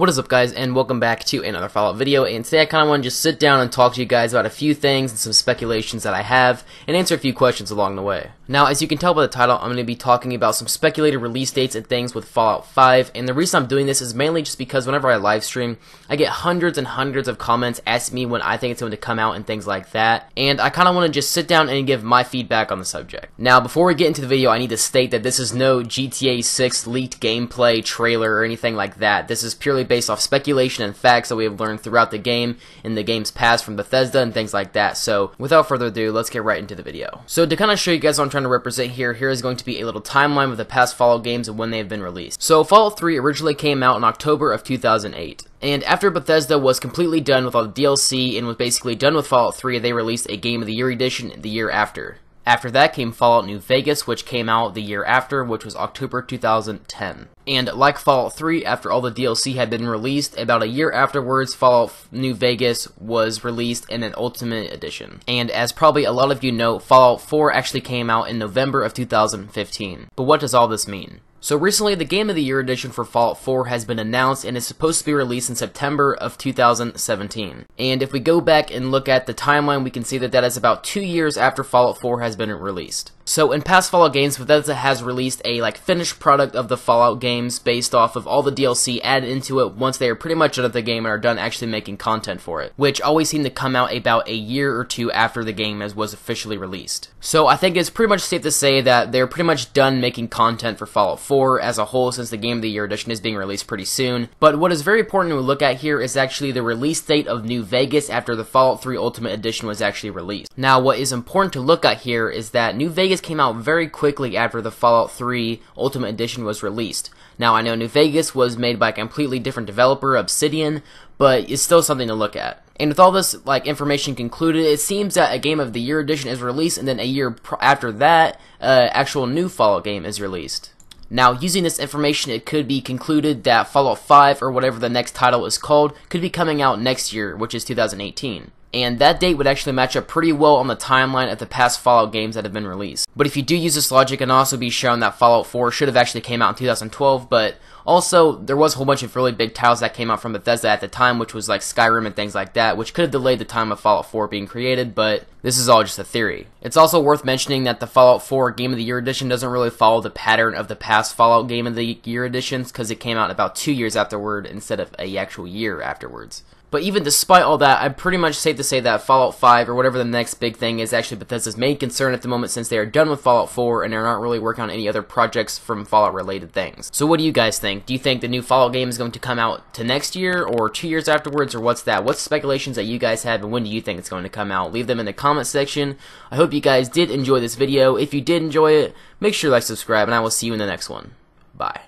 What is up, guys, and welcome back to another Fallout video. And today I kind of want to just sit down and talk to you guys about a few things and some speculations that I have and answer a few questions along the way. Now, as you can tell by the title, I'm going to be talking about some speculated release dates and things with Fallout 5, and the reason I'm doing this is mainly just because whenever I live stream, I get hundreds and hundreds of comments asking me when I think it's going to come out and things like that, and I kind of want to just sit down and give my feedback on the subject. Now, before we get into the video, I need to state that this is no GTA 6 leaked gameplay trailer or anything like that. This is purely based off speculation and facts that we have learned throughout the game, in the game's past from Bethesda and things like that. So, without further ado, let's get right into the video. So, to kind of show you guys what I'm trying to represent here is going to be a little timeline of the past Fallout games and when they have been released. So, Fallout 3 originally came out in October of 2008. And after Bethesda was completely done with all the DLC and was basically done with Fallout 3, they released a Game of the Year edition the year after. After that came Fallout New Vegas, which came out the year after, which was October 2010. And like Fallout 3, after all the DLC had been released, about a year afterwards, Fallout New Vegas was released in an Ultimate Edition. And as probably a lot of you know, Fallout 4 actually came out in November of 2015. But what does all this mean? So recently, the Game of the Year edition for Fallout 4 has been announced and is supposed to be released in September of 2017. And if we go back and look at the timeline, we can see that that is about 2 years after Fallout 4 has been released. So in past Fallout games, Bethesda has released a finished product of the Fallout games based off of all the DLC added into it once they are pretty much done with the game and are done actually making content for it, which always seem to come out about a year or two after the game was officially released. So I think it's pretty much safe to say that they're pretty much done making content for Fallout 4 as a whole, since the Game of the Year edition is being released pretty soon. But what is very important to look at here is actually the release date of New Vegas after the Fallout 3 Ultimate Edition was actually released. Now, what is important to look at here is that New Vegas came out very quickly after the Fallout 3 Ultimate Edition was released. Now, I know New Vegas was made by a completely different developer, Obsidian, but it's still something to look at. And with all this information concluded, it seems that a Game of the Year edition is released, and then a year after that, actual new Fallout game is released. Now, using this information, it could be concluded that Fallout 5, or whatever the next title is called, could be coming out next year, which is 2018. And that date would actually match up pretty well on the timeline of the past Fallout games that have been released. But if you do use this logic, it can also be shown that Fallout 4 should have actually came out in 2012, but also there was a whole bunch of really big titles that came out from Bethesda at the time, which was like Skyrim and things like that, which could have delayed the time of Fallout 4 being created, but this is all just a theory. It's also worth mentioning that the Fallout 4 Game of the Year edition doesn't really follow the pattern of the past Fallout Game of the Year editions, because it came out about 2 years afterward instead of a actual year afterwards. But even despite all that, I'm pretty much safe to say that Fallout 5, or whatever the next big thing is, actually Bethesda's main concern at the moment, since they are done with Fallout 4 and they're not really working on any other projects from Fallout related things. So what do you guys think? Do you think the new Fallout game is going to come out to next year, or 2 years afterwards, or what's that? What's the speculations that you guys have, and when do you think it's going to come out? Leave them in the comment section. I hope you guys did enjoy this video. If you did enjoy it, make sure to like, subscribe, and I will see you in the next one. Bye.